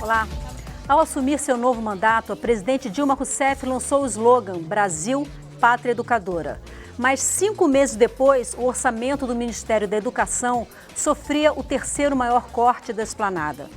Olá. Ao assumir seu novo mandato, a presidente Dilma Rousseff lançou o slogan Brasil, Pátria Educadora. Mas 5 meses depois, o orçamento do Ministério da Educação sofria o terceiro maior corte da esplanada.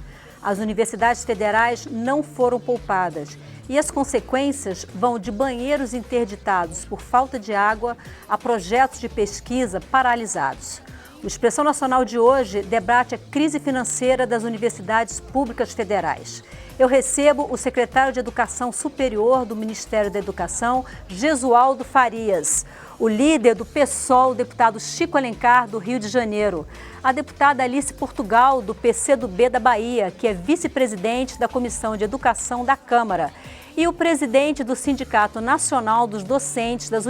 As universidades federais não foram poupadas e as consequências vão de banheiros interditados por falta de água a projetos de pesquisa paralisados. O Expressão Nacional de hoje debate a crise financeira das universidades públicas federais. Eu recebo o secretário de Educação Superior do Ministério da Educação, Jesualdo Farias, o líder do PSOL, o deputado Chico Alencar, do Rio de Janeiro, a deputada Alice Portugal, do PCdoB da Bahia, que é vice-presidente da Comissão de Educação da Câmara, e o presidente do Sindicato Nacional dos Docentes das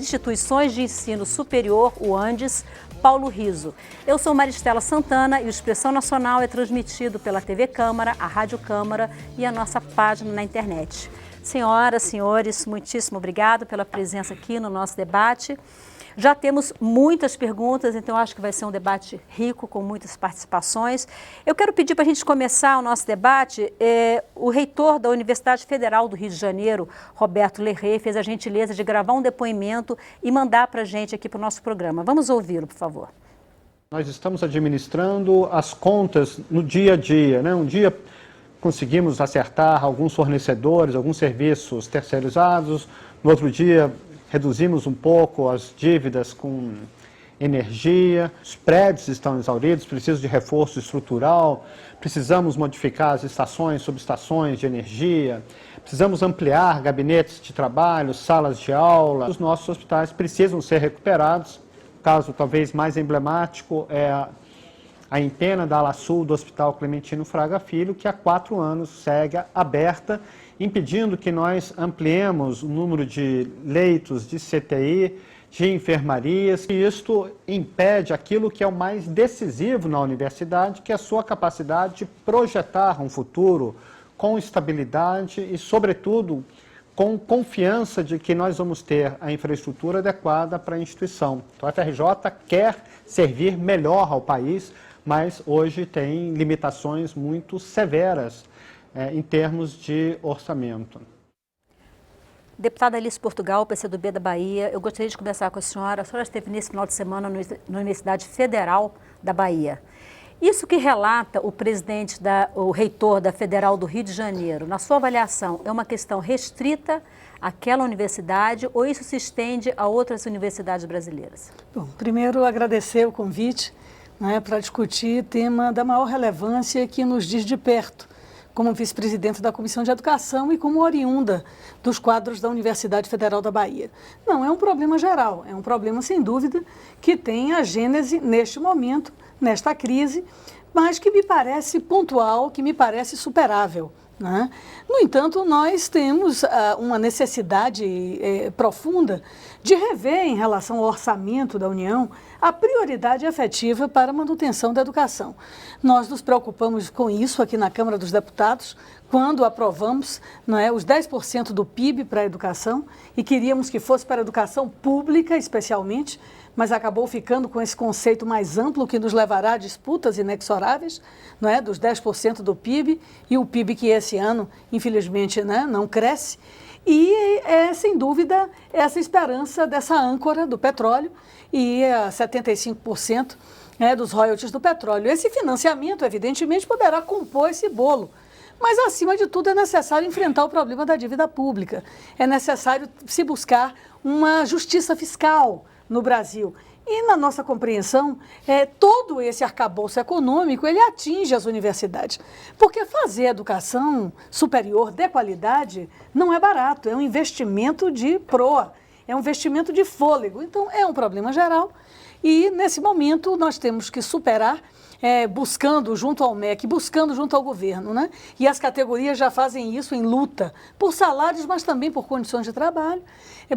Instituições de Ensino Superior, o ANDES, Paulo Riso. Eu sou Maristela Santana e o Expressão Nacional é transmitido pela TV Câmara, a Rádio Câmara e a nossa página na internet. Senhoras, senhores, muitíssimo obrigado pela presença aqui no nosso debate. Já temos muitas perguntas, então acho que vai ser um debate rico, com muitas participações. Eu quero pedir para a gente começar o nosso debate, o reitor da Universidade Federal do Rio de Janeiro, Roberto Lerré, fez a gentileza de gravar um depoimento e mandar para a gente aqui para o nosso programa. Vamos ouvi-lo, por favor. Nós estamos administrando as contas no dia a dia, né? Um dia conseguimos acertar alguns fornecedores, alguns serviços terceirizados, no outro dia reduzimos um pouco as dívidas com energia, os prédios estão exauridos, precisam de reforço estrutural, precisamos modificar as estações, subestações de energia, precisamos ampliar gabinetes de trabalho, salas de aula. Os nossos hospitais precisam ser recuperados. O caso talvez mais emblemático é a empena da ala sul do Hospital Clementino Fraga Filho, que há 4 anos segue aberta, impedindo que nós ampliemos o número de leitos de CTI, de enfermarias. E isto impede aquilo que é o mais decisivo na universidade, que é a sua capacidade de projetar um futuro com estabilidade e, sobretudo, com confiança de que nós vamos ter a infraestrutura adequada para a instituição. Então, a FRJ quer servir melhor ao país, mas hoje tem limitações muito severas em termos de orçamento. Deputada Alice Portugal, PCdoB da Bahia, eu gostaria de conversar com a senhora esteve nesse final de semana na Universidade Federal da Bahia. Isso que relata o reitor da Federal do Rio de Janeiro, na sua avaliação, é uma questão restrita àquela universidade ou isso se estende a outras universidades brasileiras? Bom, primeiro agradecer o convite, né, para discutir tema da maior relevância que nos diz de perto, como vice-presidente da Comissão de Educação e como oriunda dos quadros da Universidade Federal da Bahia. Não, é um problema geral, é um problema, sem dúvida, que tem a gênese neste momento, nesta crise, mas que me parece pontual, que me parece superável, né? No entanto, nós temos uma necessidade profunda de rever, em relação ao orçamento da União, a prioridade efetiva para a manutenção da educação. Nós nos preocupamos com isso aqui na Câmara dos Deputados, quando aprovamos, não é, os 10% do PIB para a educação, e queríamos que fosse para a educação pública, especialmente, mas acabou ficando com esse conceito mais amplo que nos levará a disputas inexoráveis, não é, dos 10% do PIB, e o PIB que esse ano, infelizmente, né, não cresce. E sem dúvida, essa esperança dessa âncora do petróleo e 75% dos royalties do petróleo. Esse financiamento, evidentemente, poderá compor esse bolo. Mas, acima de tudo, é necessário enfrentar o problema da dívida pública. É necessário se buscar uma justiça fiscal no Brasil. E, na nossa compreensão, todo esse arcabouço econômico, ele atinge as universidades. Porque fazer educação superior de qualidade não é barato, é um investimento de proa, é um investimento de fôlego. Então, é um problema geral e, nesse momento, nós temos que superar, buscando junto ao MEC, buscando junto ao governo, né? E as categorias já fazem isso em luta por salários, mas também por condições de trabalho,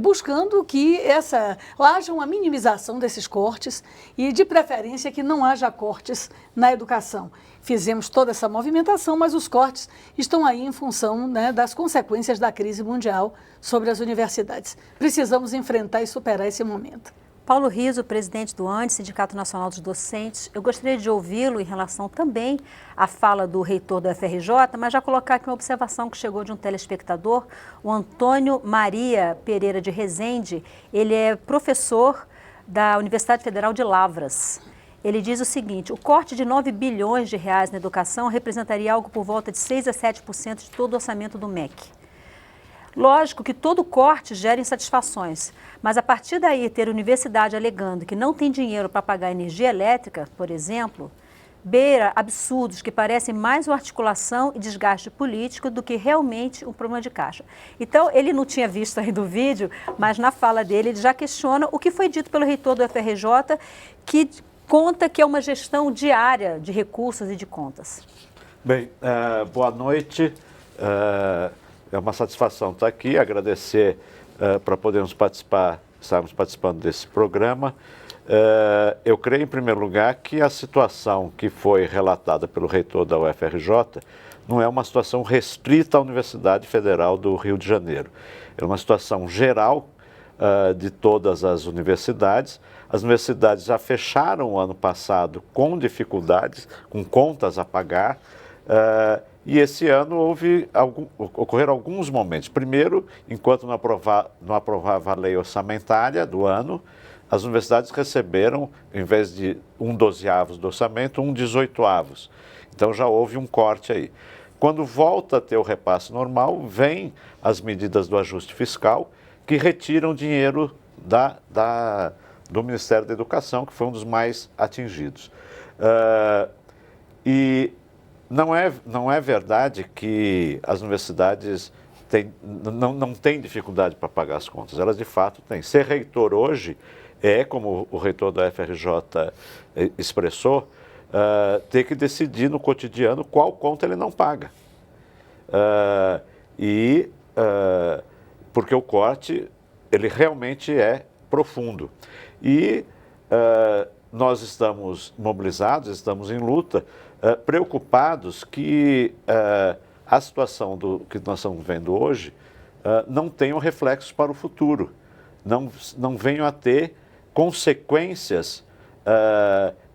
buscando que haja uma minimização desses cortes e, de preferência, que não haja cortes na educação. Fizemos toda essa movimentação, mas os cortes estão aí em função, né, das consequências da crise mundial sobre as universidades. Precisamos enfrentar e superar esse momento. Paulo Riso, presidente do ANDE, Sindicato Nacional dos Docentes, eu gostaria de ouvi-lo em relação também à fala do reitor do FRJ, mas já colocar aqui uma observação que chegou de um telespectador, o Antônio Maria Pereira de Rezende, ele é professor da Universidade Federal de Lavras. Ele diz o seguinte: o corte de 9 bilhões de reais na educação representaria algo por volta de 6 a 7% de todo o orçamento do MEC. Lógico que todo corte gera insatisfações, mas a partir daí ter universidade alegando que não tem dinheiro para pagar energia elétrica, por exemplo, beira absurdos que parecem mais uma articulação e desgaste político do que realmente um problema de caixa. Então, ele não tinha visto ainda o vídeo, mas na fala dele ele já questiona o que foi dito pelo reitor do FRJ, que conta que é uma gestão diária de recursos e de contas. Bem, boa noite. É uma satisfação estar aqui, agradecer para podermos estarmos participando desse programa. Eu creio, em primeiro lugar, que a situação que foi relatada pelo reitor da UFRJ não é uma situação restrita à Universidade Federal do Rio de Janeiro. É uma situação geral de todas as universidades. As universidades já fecharam o ano passado com dificuldades, com contas a pagar. E esse ano ocorreram alguns momentos. Primeiro, enquanto não aprovava a lei orçamentária do ano, as universidades receberam, em vez de 1/12 do orçamento, 1/18. Então já houve um corte aí. Quando volta a ter o repasse normal, vem as medidas do ajuste fiscal, que retiram dinheiro do Ministério da Educação, que foi um dos mais atingidos. E não é verdade que as universidades não têm dificuldade para pagar as contas. Elas, de fato, têm. Ser reitor hoje como o reitor da FRJ expressou, ter que decidir no cotidiano qual conta ele não paga. Porque o corte, ele realmente é profundo. E nós estamos mobilizados, estamos em luta, preocupados que a situação que nós estamos vendo hoje não tenha reflexos para o futuro, não venham a ter consequências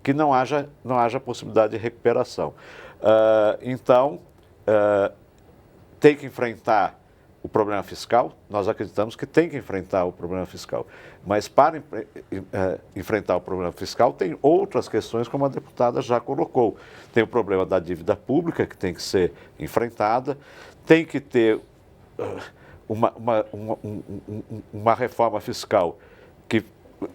que não haja possibilidade de recuperação. Então, tem que enfrentar o problema fiscal, nós acreditamos que tem que enfrentar o problema fiscal. Mas para enfrentar o problema fiscal tem outras questões, como a deputada já colocou. Tem o problema da dívida pública, que tem que ser enfrentada, tem que ter uma reforma fiscal que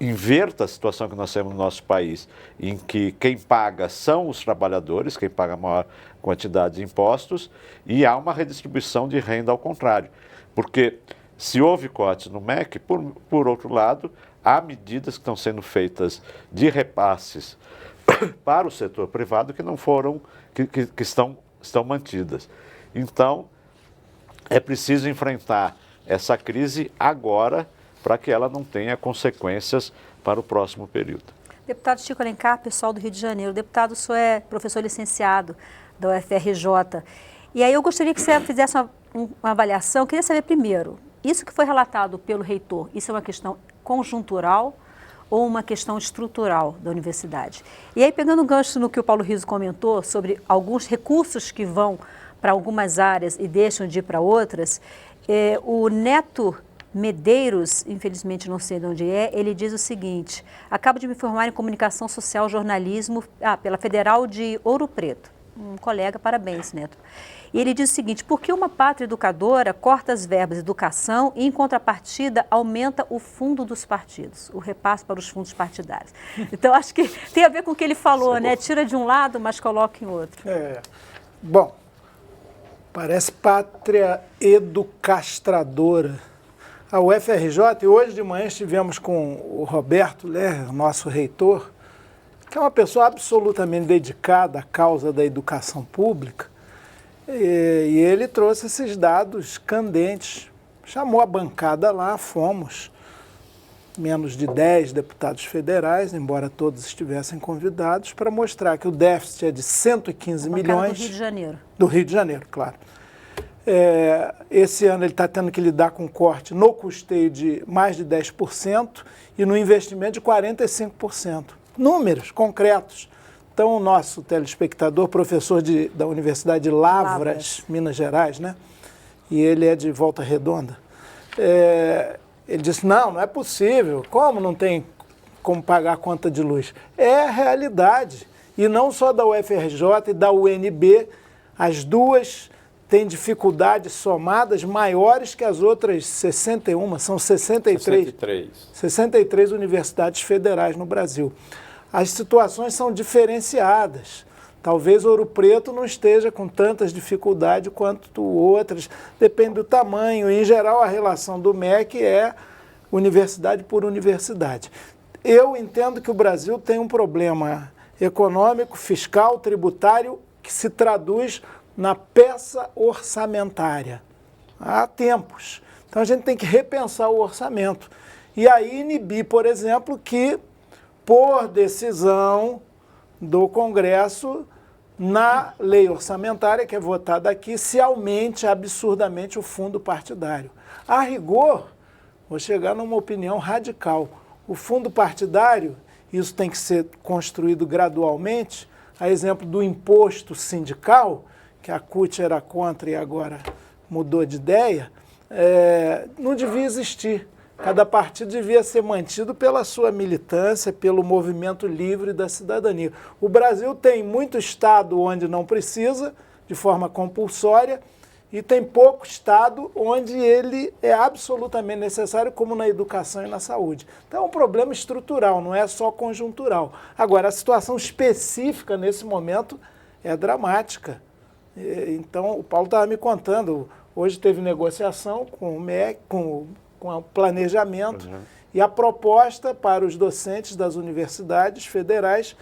inverta a situação que nós temos no nosso país, em que quem paga são os trabalhadores, quem paga a maior quantidade de impostos, e há uma redistribuição de renda ao contrário. Porque se houve cortes no MEC, por outro lado, há medidas que estão sendo feitas de repasses para o setor privado que não foram, que estão mantidas. Então, é preciso enfrentar essa crise agora, para que ela não tenha consequências para o próximo período. Deputado Chico Alencar, pessoal do Rio de Janeiro. Deputado, o senhor é professor licenciado da UFRJ. E aí eu gostaria que você fizesse uma avaliação. Eu queria saber primeiro, isso que foi relatado pelo reitor, isso é uma questão conjuntural ou uma questão estrutural da universidade? E aí, pegando um gancho no que o Paulo Riso comentou sobre alguns recursos que vão para algumas áreas e deixam de ir para outras, o Neto Medeiros, infelizmente não sei de onde ele diz o seguinte: acabo de me formar em comunicação social, jornalismo, pela Federal de Ouro Preto. Um colega, parabéns, Neto. E ele diz o seguinte: por que uma pátria educadora corta as verbas de educação e, em contrapartida, aumenta o fundo dos partidos, o repasse para os fundos partidários? Então, acho que tem a ver com o que ele falou, né? Tira de um lado, mas coloca em outro. Bom, parece pátria educastradora. A UFRJ, e hoje de manhã estivemos com o Roberto Lerner, nosso reitor, que é uma pessoa absolutamente dedicada à causa da educação pública, e ele trouxe esses dados candentes, chamou a bancada lá, fomos, menos de 10 deputados federais, embora todos estivessem convidados, para mostrar que o déficit é de 115 milhões... Do Rio de Janeiro. Do Rio de Janeiro, claro. Esse ano ele está tendo que lidar com um corte no custeio de mais de 10% e no investimento de 45%. Números concretos. Então, o nosso telespectador, professor da Universidade de Lavras, Minas Gerais, né? E ele é de Volta Redonda, ele disse, não é possível, como não tem como pagar a conta de luz? É a realidade, e não só da UFRJ e da UNB, as duas têm dificuldades somadas maiores que as outras 61, são 63 universidades federais no Brasil. As situações são diferenciadas. Talvez Ouro Preto não esteja com tantas dificuldades quanto outras, depende do tamanho. Em geral, a relação do MEC é universidade por universidade. Eu entendo que o Brasil tem um problema econômico, fiscal, tributário, que se traduz na peça orçamentária. Há tempos. Então, a gente tem que repensar o orçamento. E aí inibir, por exemplo, que, por decisão do Congresso, na lei orçamentária, que é votada aqui, se aumente absurdamente o fundo partidário. A rigor, vou chegar numa opinião radical, o fundo partidário, isso tem que ser construído gradualmente, a exemplo do imposto sindical, que a CUT era contra e agora mudou de ideia, não devia existir. Cada partido devia ser mantido pela sua militância, pelo movimento livre da cidadania. O Brasil tem muito estado onde não precisa, de forma compulsória, e tem pouco estado onde ele é absolutamente necessário, como na educação e na saúde. Então é um problema estrutural, não é só conjuntural. Agora, a situação específica nesse momento é dramática. Então, o Paulo estava me contando, hoje teve negociação com o MEC, com o planejamento, e a proposta para os docentes das universidades federais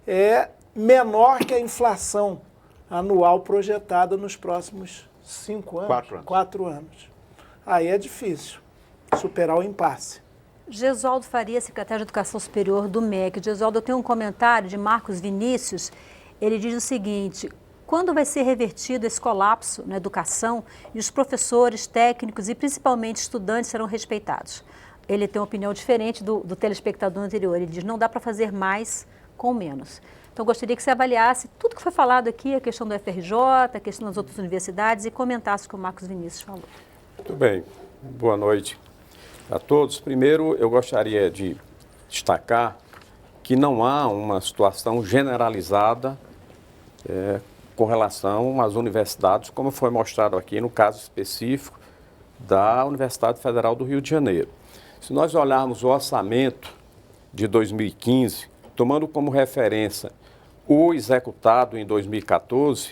é menor que a inflação anual projetada nos próximos 5 anos. 4 anos. Aí é difícil superar o impasse. Gesualdo Faria, secretário de Educação Superior do MEC. Gesualdo, eu tenho um comentário de Marcos Vinícius. Ele diz o seguinte: quando vai ser revertido esse colapso na educação e os professores, técnicos e principalmente estudantes serão respeitados? Ele tem uma opinião diferente do telespectador anterior. Ele diz, não dá para fazer mais com menos. Então, gostaria que você avaliasse tudo que foi falado aqui, a questão do FRJ, a questão das outras universidades, e comentasse o que o Marcos Vinícius falou. Muito bem. Boa noite a todos. Primeiro, eu gostaria de destacar que não há uma situação generalizada com relação às universidades, como foi mostrado aqui no caso específico da Universidade Federal do Rio de Janeiro. Se nós olharmos o orçamento de 2015, tomando como referência o executado em 2014,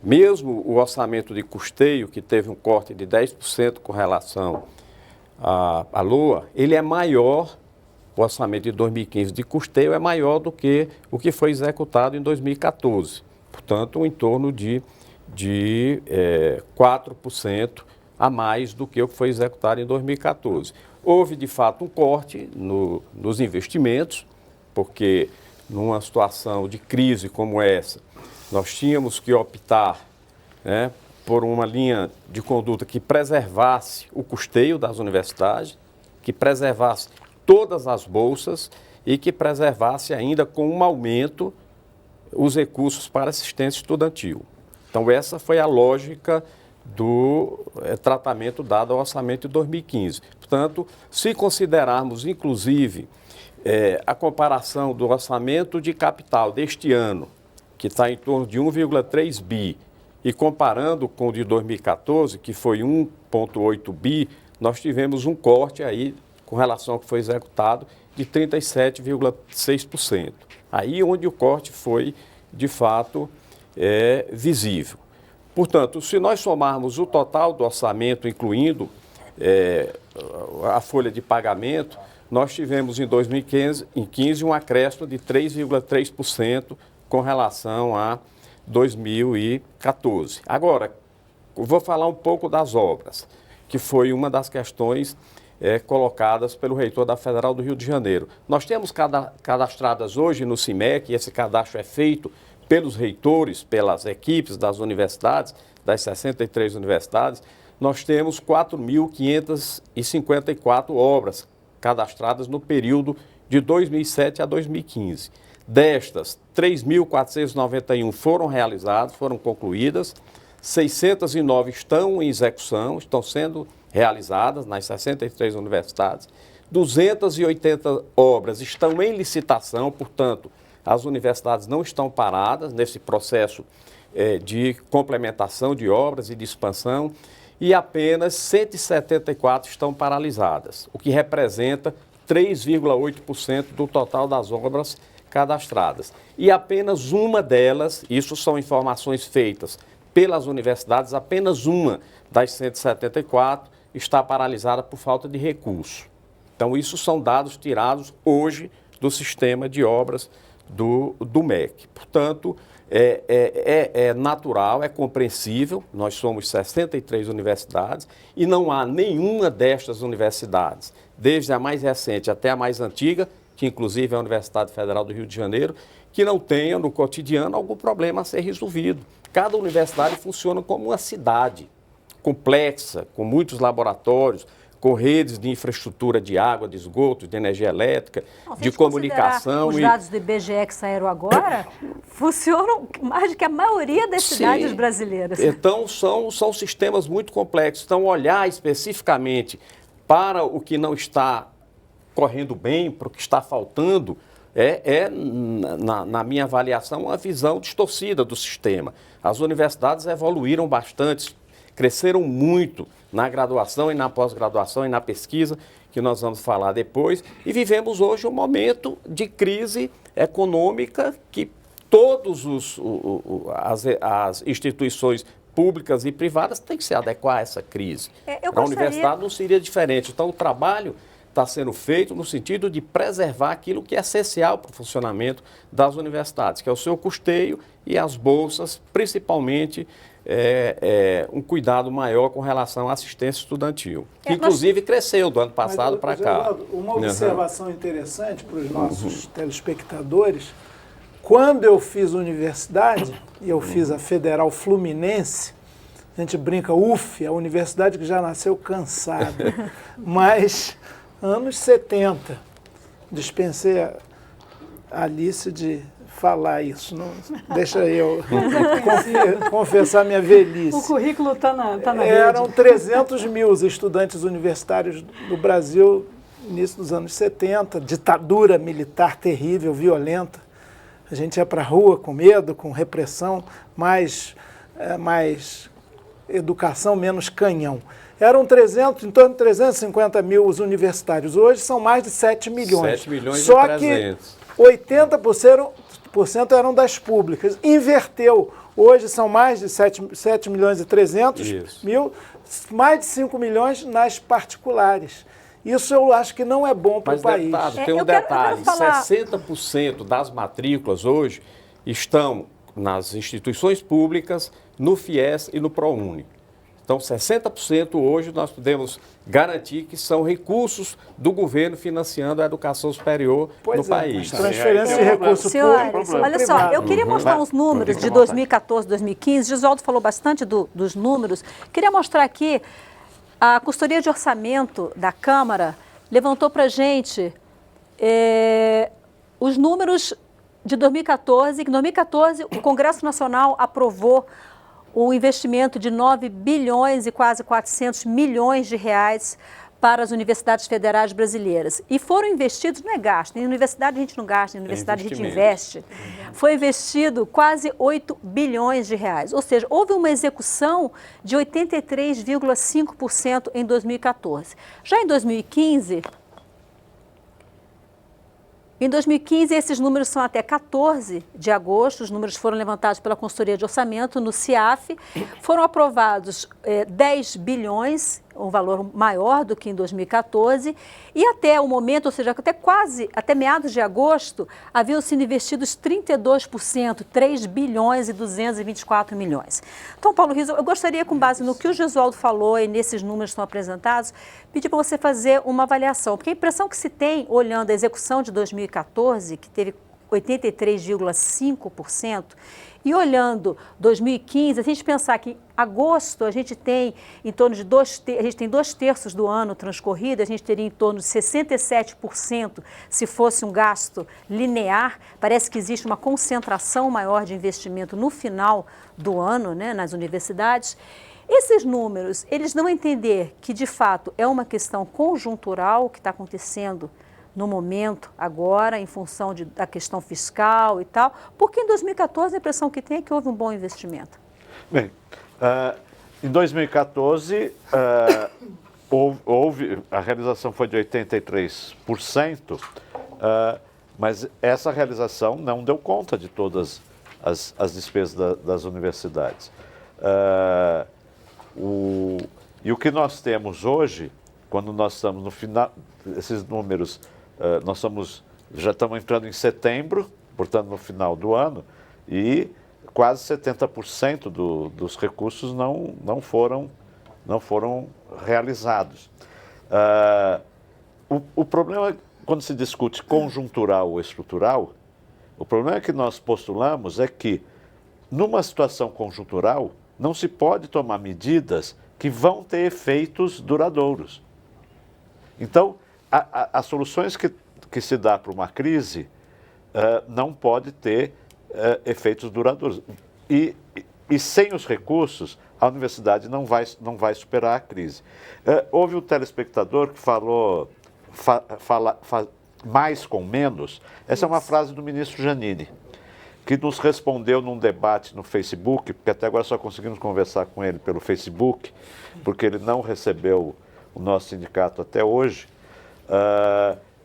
mesmo o orçamento de custeio, que teve um corte de 10% com relação à LOA, ele é maior, o orçamento de 2015 de custeio é maior do que o que foi executado em 2014. Portanto, em torno de 4% a mais do que o que foi executado em 2014. Houve, de fato, um corte nos investimentos, porque numa situação de crise como essa, nós tínhamos que optar por uma linha de conduta que preservasse o custeio das universidades, que preservasse todas as bolsas e que preservasse ainda com um aumento os recursos para assistência estudantil. Então, essa foi a lógica do tratamento dado ao orçamento de 2015. Portanto, se considerarmos, inclusive, a comparação do orçamento de capital deste ano, que está em torno de 1,3 bi, e comparando com o de 2014, que foi 1,8 bi, nós tivemos um corte aí, com relação ao que foi executado, de 37,6%. Aí onde o corte foi, de fato, visível. Portanto, se nós somarmos o total do orçamento, incluindo a folha de pagamento, nós tivemos em 2015 um acréscimo de 3,3% com relação a 2014. Agora, vou falar um pouco das obras, que foi uma das questões colocadas pelo reitor da Federal do Rio de Janeiro. Nós temos cadastradas hoje no CIMEC, e esse cadastro é feito pelos reitores, pelas equipes das universidades, das 63 universidades, nós temos 4.554 obras cadastradas no período de 2007 a 2015. Destas, 3.491 foram realizadas, foram concluídas, 609 estão em execução, estão sendo realizadas nas 63 universidades, 280 obras estão em licitação, portanto, as universidades não estão paradas nesse processo de complementação de obras e de expansão, e apenas 174 estão paralisadas, o que representa 3,8% do total das obras cadastradas. E apenas uma delas, isso são informações feitas pelas universidades, apenas uma das 174 está paralisada por falta de recurso. Então, isso são dados tirados hoje do sistema de obras do MEC. Portanto, é natural, é compreensível, nós somos 63 universidades e não há nenhuma destas universidades, desde a mais recente até a mais antiga, que inclusive é a Universidade Federal do Rio de Janeiro, que não tenha no cotidiano algum problema a ser resolvido. Cada universidade funciona como uma cidade complexa, com muitos laboratórios, com redes de infraestrutura de água, de esgoto, de energia elétrica, de comunicação. Os dados do IBGE que saíram agora funcionam mais do que a maioria das cidades brasileiras. Então, são sistemas muito complexos. Então, olhar especificamente para o que não está correndo bem, para o que está faltando, na minha avaliação, uma visão distorcida do sistema. As universidades evoluíram bastante, cresceram muito na graduação e na pós-graduação e na pesquisa, que nós vamos falar depois, e vivemos hoje um momento de crise econômica que todas as instituições públicas e privadas têm que se adequar a essa crise. A universidade não seria diferente. Então, o trabalho está sendo feito no sentido de preservar aquilo que é essencial para o funcionamento das universidades, que é o seu custeio e as bolsas, principalmente um cuidado maior com relação à assistência estudantil, que inclusive cresceu do ano passado para cá. Uma observação interessante para os nossos telespectadores, quando eu fiz universidade, e eu fiz a Federal Fluminense, a gente brinca, a universidade que já nasceu cansada, mas anos 70, dispensei a Alice de falar isso, não, deixa eu confessar minha velhice. O currículo está na rede. Eram 300 mil os estudantes universitários do Brasil, início dos anos 70, ditadura militar terrível, violenta. A gente ia para a rua com medo, com repressão, mais educação, menos canhão. Eram em torno de 350 mil os universitários. Hoje são mais de 7 milhões. 7 milhões Só e 300. Que 80% eram das públicas. Inverteu. Hoje são mais de 7 milhões e 300 mil, mais de 5 milhões nas particulares. Isso eu acho que não é bom para o país. Mas tem um detalhe, 60% das matrículas hoje estão nas instituições públicas, no FIES e no ProUni. Então, 60% hoje nós podemos garantir que são recursos do governo financiando a educação superior no país. Transferência de recurso público. Olha só, eu queria mostrar uns números de 2014, 2015. Gisoldo falou bastante dos números. Queria mostrar aqui, a Consultoria de Orçamento da Câmara levantou para a gente os números de 2014. Em 2014, o Congresso Nacional aprovou o investimento de 9 bilhões e quase 400 milhões de reais para as universidades federais brasileiras. E foram investidos, não é gasto, em universidade a gente não gasta, em universidade a gente investe. Foi investido quase 8 bilhões de reais. Ou seja, houve uma execução de 83,5% em 2014. Já em 2015... Em 2015, esses números são até 14 de agosto, os números foram levantados pela Consultoria de Orçamento no CIAF, foram aprovados 10 bilhões, um valor maior do que em 2014, e até o momento, ou seja, até meados de agosto, haviam sido investidos 32%, 3 bilhões e 224 milhões. Então, Paulo Rizzo, eu gostaria, com base no que o Gesualdo falou e nesses números que estão apresentados, pedir para você fazer uma avaliação, porque a impressão que se tem, olhando a execução de 2014, que teve 83,5%. E olhando 2015, se a gente pensar que em agosto a gente tem em torno de 2/3 do ano transcorrido, a gente teria em torno de 67% se fosse um gasto linear. Parece que existe uma concentração maior de investimento no final do ano, né, nas universidades. Esses números, eles dão a entender que, de fato, é uma questão conjuntural que está acontecendo no momento, agora, em função da questão fiscal e tal, porque em 2014 a impressão que tem é que houve um bom investimento. Bem, em 2014, a realização foi de 83%, mas essa realização não deu conta de todas as despesas das universidades. E o que nós temos hoje, quando nós estamos no final, esses números, já estamos entrando em setembro, portanto no final do ano, e quase 70% dos recursos não foram realizados. O problema, quando se discute conjuntural ou estrutural, o problema que nós postulamos é que, numa situação conjuntural, não se pode tomar medidas que vão ter efeitos duradouros. Então, as soluções que se dá para uma crise não pode ter efeitos duradouros. E sem os recursos, a universidade não vai superar a crise. Houve um telespectador que falou mais com menos. Essa é uma frase do ministro Giannini, que nos respondeu num debate no Facebook, porque até agora só conseguimos conversar com ele pelo Facebook, porque ele não recebeu o nosso sindicato até hoje.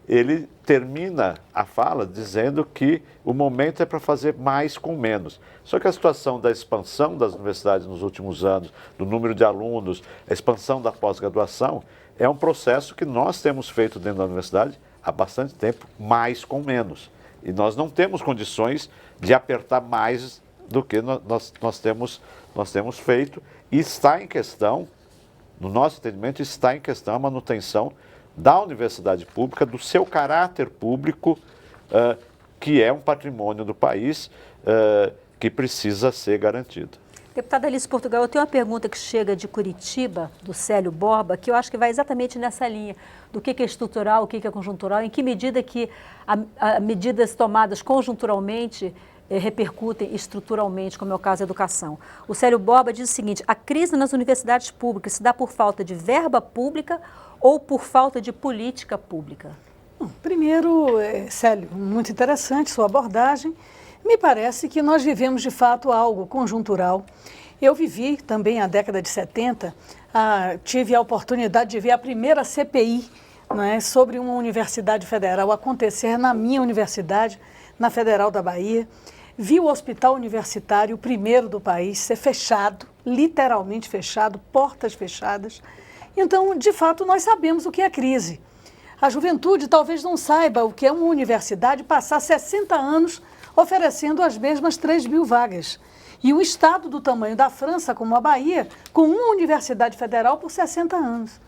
Ele termina a fala dizendo que o momento é para fazer mais com menos. Só que a situação da expansão das universidades nos últimos anos, do número de alunos, a expansão da pós-graduação, é um processo que nós temos feito dentro da universidade há bastante tempo, mais com menos. E nós não temos condições de apertar mais do que nós temos feito. E está em questão, no nosso entendimento, está em questão a manutenção da universidade pública, do seu caráter público, que é um patrimônio do país, que precisa ser garantido. Deputada Alice Portugal, eu tenho uma pergunta que chega de Curitiba, do Célio Borba, que eu acho que vai exatamente nessa linha do que é estrutural, o que é conjuntural, em que medida que medidas tomadas conjunturalmente repercutem estruturalmente, como é o caso da educação. O Célio Borba diz o seguinte: a crise nas universidades públicas se dá por falta de verba pública ou por falta de política pública? Primeiro, Célio, muito interessante sua abordagem. Me parece que nós vivemos, de fato, algo conjuntural. Eu vivi também a década de 70, tive a oportunidade de ver a primeira CPI, né, sobre uma universidade federal acontecer na minha universidade, na Federal da Bahia. Vi o hospital universitário, o primeiro do país, ser fechado, literalmente fechado, portas fechadas. Então, de fato, nós sabemos o que é crise. A juventude talvez não saiba o que é uma universidade passar 60 anos oferecendo as mesmas 3.000 vagas. E um estado do tamanho da França, como a Bahia, com uma universidade federal por 60 anos.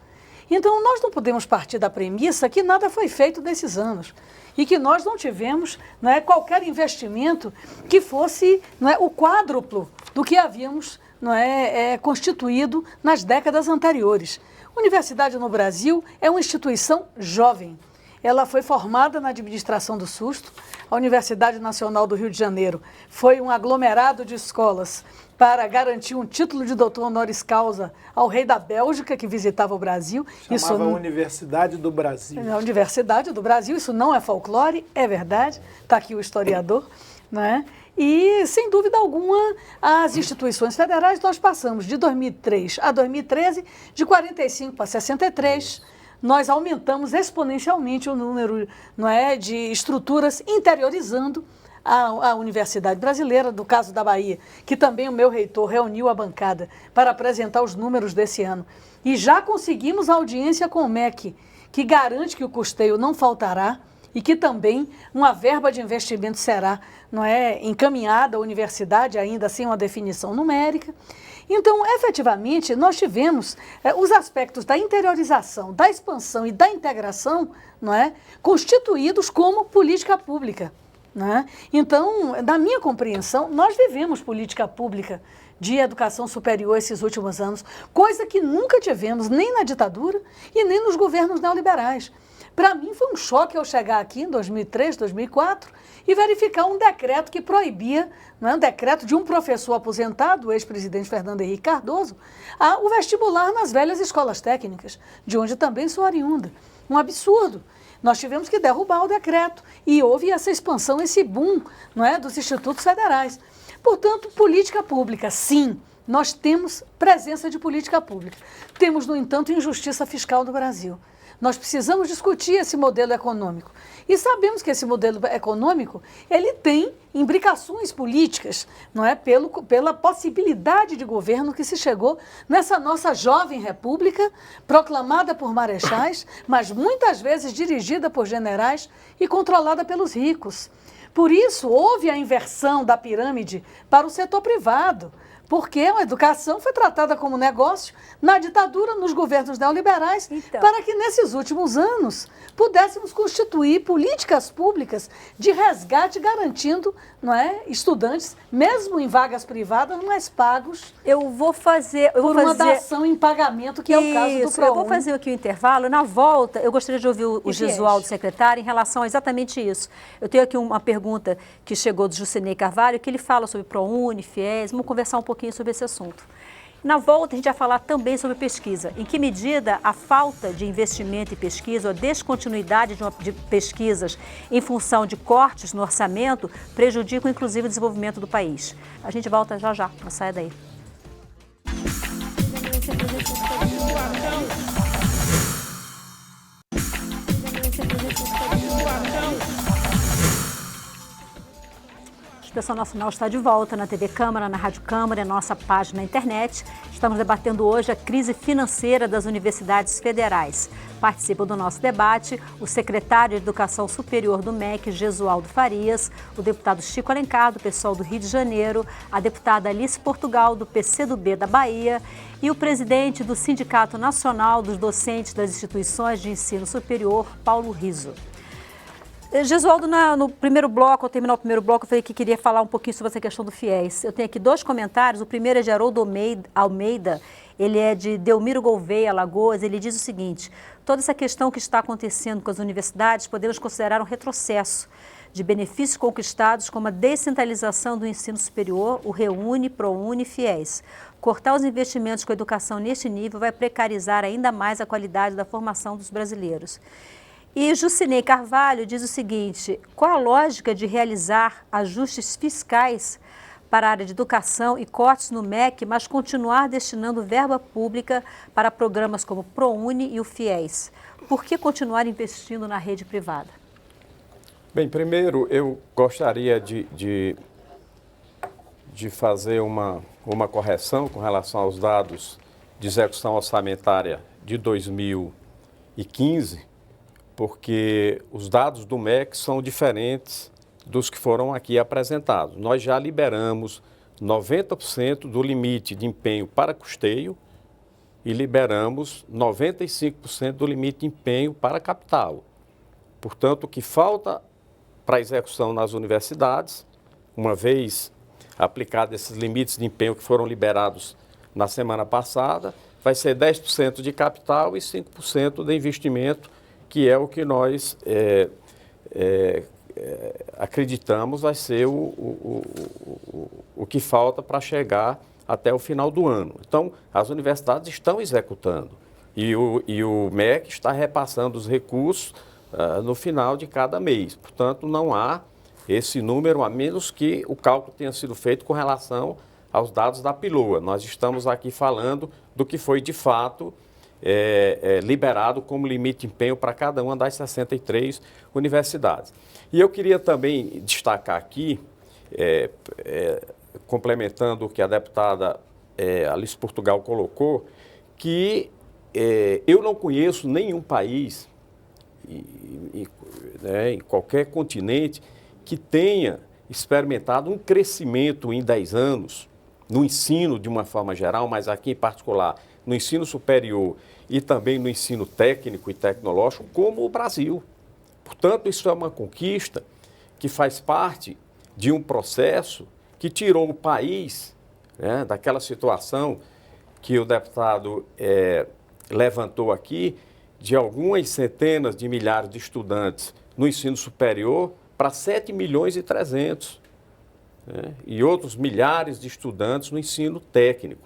Então, nós não podemos partir da premissa que nada foi feito nesses anos e que nós não tivemos, qualquer investimento que fosse, o quádruplo do que havíamos, constituído nas décadas anteriores. A universidade no Brasil é uma instituição jovem. Ela foi formada na administração do susto. A Universidade Nacional do Rio de Janeiro foi um aglomerado de escolas para garantir um título de doutor honoris causa ao rei da Bélgica, que visitava o Brasil. Chamava Universidade do Brasil. É a Universidade do Brasil, isso não é folclore, é verdade. Está aqui o historiador, né? E, sem dúvida alguma, as instituições federais, nós passamos de 2003 a 2013, de 45 para 63, nós aumentamos exponencialmente o número de estruturas interiorizando a Universidade Brasileira, no caso da Bahia, que também o meu reitor reuniu a bancada para apresentar os números desse ano. E já conseguimos a audiência com o MEC, que garante que o custeio não faltará e que também uma verba de investimento será encaminhada à universidade, ainda sem uma definição numérica. Então, efetivamente, nós tivemos os aspectos da interiorização, da expansão e da integração constituídos como política pública. né? Então, na minha compreensão, nós vivemos política pública de educação superior esses últimos anos, coisa que nunca tivemos nem na ditadura e nem nos governos neoliberais. Para mim foi um choque eu chegar aqui em 2003, 2004 e verificar um decreto que proibia, não é, um decreto de um professor aposentado, o ex-presidente Fernando Henrique Cardoso, o vestibular nas velhas escolas técnicas, de onde também sou oriunda. Um absurdo. Nós tivemos que derrubar o decreto e houve essa expansão, esse boom, não é, dos institutos federais. Portanto, política pública, sim, nós temos presença de política pública. Temos, no entanto, injustiça fiscal no Brasil. Nós precisamos discutir esse modelo econômico. E sabemos que esse modelo econômico, ele tem imbricações políticas, não é? Pela possibilidade de governo que se chegou nessa nossa jovem república, proclamada por marechais, mas muitas vezes dirigida por generais e controlada pelos ricos. Por isso, houve a inversão da pirâmide para o setor privado, porque a educação foi tratada como negócio na ditadura, nos governos neoliberais, para que nesses últimos anos pudéssemos constituir políticas públicas de resgate garantindo, não é, estudantes, mesmo em vagas privadas, mais pagos por uma dação em pagamento, que é o caso do ProUni. Eu vou fazer aqui o intervalo. Na volta, eu gostaria de ouvir o Gesualdo, secretário, em relação a exatamente isso. Eu tenho aqui uma pergunta que chegou do Jucinei Carvalho, que ele fala sobre ProUni, FIES. Vamos conversar um pouquinho sobre esse assunto. Na volta, a gente vai falar também sobre pesquisa. Em que medida a falta de investimento em pesquisa ou a descontinuidade de pesquisas em função de cortes no orçamento prejudicam, inclusive, o desenvolvimento do país. A gente volta já já, não saia daí. A Expressão Nacional está de volta na TV Câmara, na Rádio Câmara, é nossa página na internet. Estamos debatendo hoje a crise financeira das universidades federais. Participam do nosso debate o secretário de Educação Superior do MEC, Gesualdo Farias, o deputado Chico Alencar, do PSOL do Rio de Janeiro, a deputada Alice Portugal, do PCdoB da Bahia, e o presidente do Sindicato Nacional dos Docentes das Instituições de Ensino Superior, Paulo Riso. Gesualdo, no primeiro bloco, ao terminar o primeiro bloco, eu falei que queria falar um pouquinho sobre essa questão do FIES. Eu tenho aqui dois comentários. O primeiro é de Haroldo Almeida, ele é de Delmiro Gouveia, Alagoas. Ele diz o seguinte: toda essa questão que está acontecendo com as universidades podemos considerar um retrocesso de benefícios conquistados como a descentralização do ensino superior, o REUNI, ProUni e FIES. Cortar os investimentos com a educação neste nível vai precarizar ainda mais a qualidade da formação dos brasileiros. E Jucinei Carvalho diz o seguinte: qual a lógica de realizar ajustes fiscais para a área de educação e cortes no MEC, mas continuar destinando verba pública para programas como o ProUni e o FIES? Por que continuar investindo na rede privada? Bem, primeiro eu gostaria de fazer uma correção com relação aos dados de execução orçamentária de 2015, porque os dados do MEC são diferentes dos que foram aqui apresentados. Nós já liberamos 90% do limite de empenho para custeio e liberamos 95% do limite de empenho para capital. Portanto, o que falta para execução nas universidades, uma vez aplicados esses limites de empenho que foram liberados na semana passada, vai ser 10% de capital e 5% de investimento, que é o que nós acreditamos vai ser o que falta para chegar até o final do ano. Então, as universidades estão executando e o MEC está repassando os recursos no final de cada mês. Portanto, não há esse número, a menos que o cálculo tenha sido feito com relação aos dados da PILOA. Nós estamos aqui falando do que foi de fato liberado como limite de empenho para cada uma das 63 universidades. E eu queria também destacar aqui, complementando o que a deputada Alice Portugal colocou, que eu não conheço nenhum país, em qualquer continente, que tenha experimentado um crescimento em 10 anos, no ensino de uma forma geral, mas aqui em particular, no ensino superior e também no ensino técnico e tecnológico, como o Brasil. Portanto, isso é uma conquista que faz parte de um processo que tirou o país, né, daquela situação que o deputado levantou aqui, de algumas centenas de milhares de estudantes no ensino superior para 7 milhões e 300, né, e outros milhares de estudantes no ensino técnico.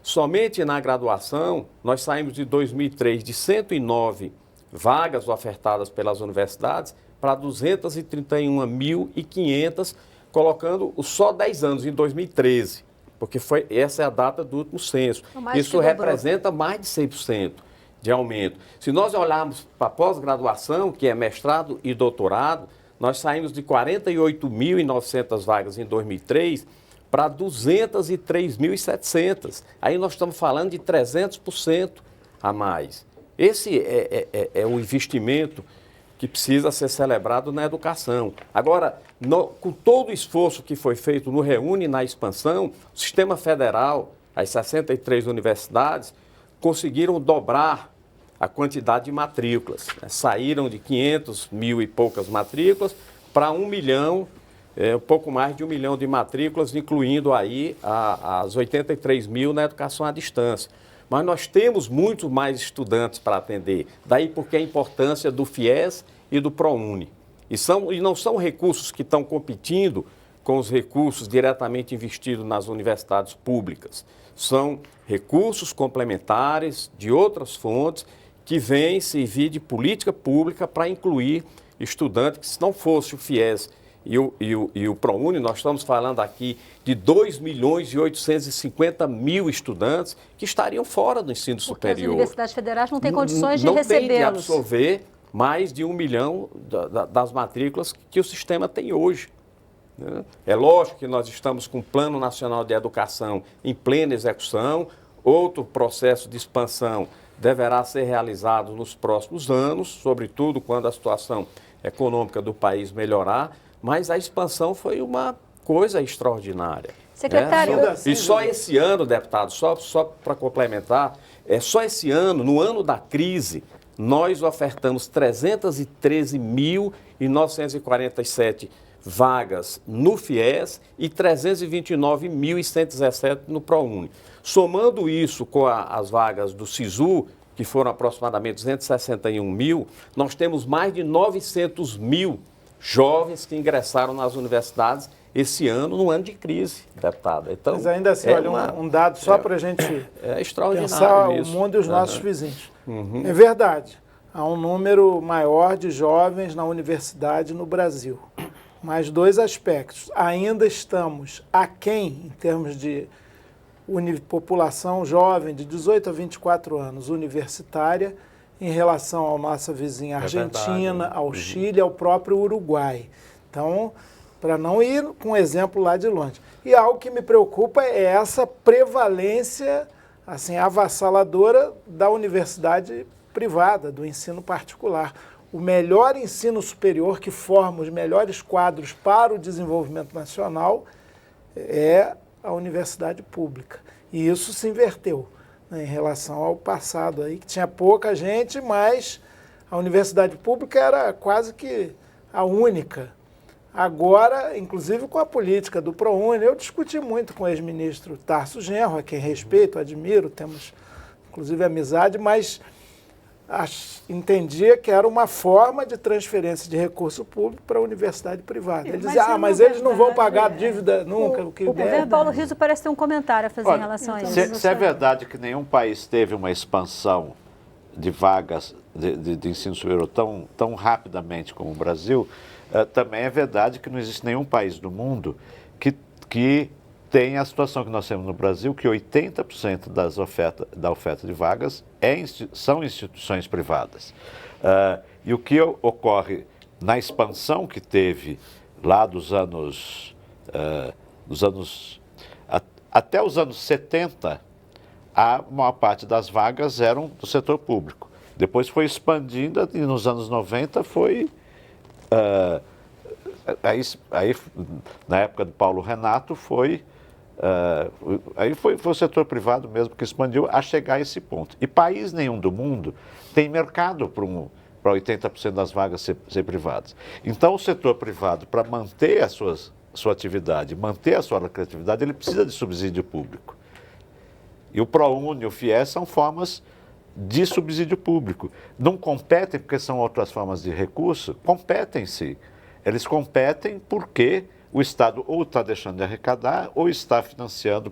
Somente na graduação, nós saímos de 2003 de 109 vagas ofertadas pelas universidades para 231.500, colocando só 10 anos, em 2013, porque essa é a data do último censo. Isso representa mais de 100% de aumento. Se nós olharmos para a pós-graduação, que é mestrado e doutorado, nós saímos de 48.900 vagas em 2003 para 203.700. Aí nós estamos falando de 300% a mais. Esse é o investimento que precisa ser celebrado na educação. Agora, com todo o esforço que foi feito no Reúne e na expansão, o sistema federal, as 63 universidades, conseguiram dobrar a quantidade de matrículas, né? Saíram de 500 mil e poucas matrículas para 1 milhão, um pouco mais de 1 milhão de matrículas, incluindo aí as 83 mil na educação à distância. Mas nós temos muito mais estudantes para atender, daí porque a importância do FIES e do ProUni. E não são recursos que estão competindo com os recursos diretamente investidos nas universidades públicas. São recursos complementares de outras fontes que vêm servir de política pública para incluir estudantes que, se não fosse o FIES e o ProUni, nós estamos falando aqui de 2.850.000 estudantes que estariam fora do ensino superior. Porque as universidades federais não têm condições de recebê-los. Não tem de absorver mais de 1 milhão das matrículas que o sistema tem hoje. Né? É lógico que nós estamos com o Plano Nacional de Educação em plena execução, outro processo de expansão deverá ser realizado nos próximos anos, sobretudo quando a situação econômica do país melhorar, mas a expansão foi uma coisa extraordinária. Secretário... Né? E só esse ano, deputado, só para complementar, só esse ano, no ano da crise, nós ofertamos 313.947 vagas no FIES e 329.117 no ProUni. Somando isso com as vagas do SISU, que foram aproximadamente 261 mil, nós temos mais de 900 mil jovens que ingressaram nas universidades esse ano, no ano de crise, deputado. Então, mas ainda assim, olha, um dado só para a gente pensar o mundo e os nossos vizinhos. É verdade, há um número maior de jovens na universidade no Brasil. Mas dois aspectos. Ainda estamos aquém, em termos de população jovem de 18 a 24 anos universitária, em relação à nossa vizinha Argentina, ao Chile, ao próprio Uruguai. Então, para não ir com um exemplo lá de longe. E algo que me preocupa é essa prevalência assim, avassaladora da universidade privada, do ensino particular. O melhor ensino superior que forma os melhores quadros para o desenvolvimento nacional é a universidade pública. E isso se inverteu, né, em relação ao passado, aí, que tinha pouca gente, mas a universidade pública era quase que a única. Agora, inclusive com a política do ProUni, eu discuti muito com o ex-ministro Tarso Genro, a quem respeito, admiro, temos inclusive amizade, mas entendia que era uma forma de transferência de recurso público para a universidade privada. Ele dizia, mas eles não vão pagar dívida nunca. O governo Paulo Rizzo parece ter um comentário a fazer em relação a isso. Se é verdade que nenhum país teve uma expansão de vagas de ensino superior tão rapidamente como o Brasil, também é verdade que não existe nenhum país do mundo que tem a situação que nós temos no Brasil, que 80% da oferta de vagas são instituições privadas. E o que ocorre na expansão que teve lá até os anos 70, a maior parte das vagas eram do setor público. Depois foi expandindo e nos anos 90 foi... Aí, na época do Paulo Renato, foi o setor privado mesmo que expandiu a chegar a esse ponto. E país nenhum do mundo tem mercado para para 80% das vagas ser privadas. Então, o setor privado, para manter a sua atividade, manter a sua lucratividade, ele precisa de subsídio público. E o ProUni e o FIES são formas de subsídio público. Não competem porque são outras formas de recurso? Competem sim. Eles competem porque o Estado ou está deixando de arrecadar ou está financiando